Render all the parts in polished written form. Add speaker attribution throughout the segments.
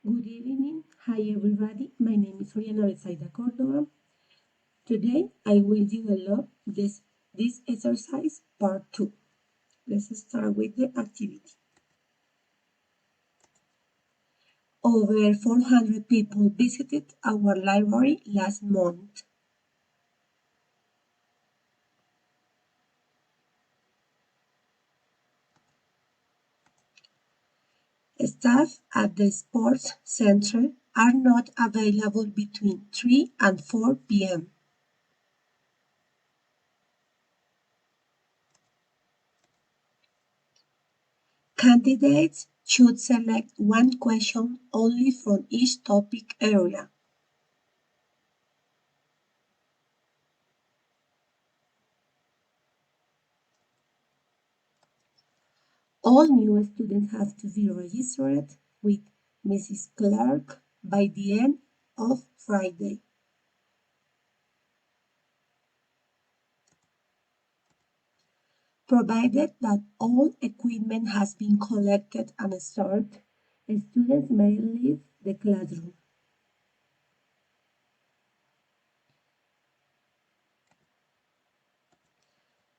Speaker 1: Good evening. Hi everybody. My name is Oriana Besaida Cordova. Today I will develop this exercise part 2. Let's start with the activity. Over 400 people visited our library last month. Staff at the sports center are not available between 3 and 4 p.m. Candidates should select one question only from each topic area. All new students have to be registered with Mrs. Clark by the end of Friday. Provided that all equipment has been collected and stored, students may leave the classroom.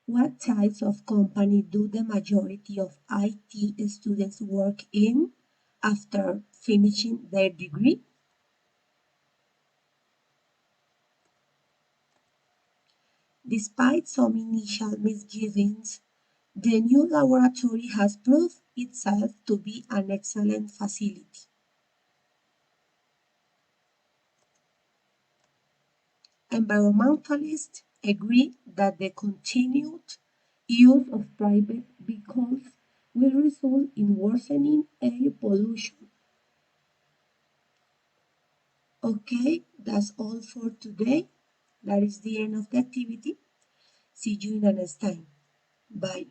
Speaker 1: What types of company do the majority of IT students work in after finishing their degree? Despite some initial misgivings, the new laboratory has proved itself to be an excellent facility. Environmentalists agree that the continued use of private vehicles will result in worsening air pollution. Okay, that's all for today. That is the end of the activity. See you in the next time. Bye.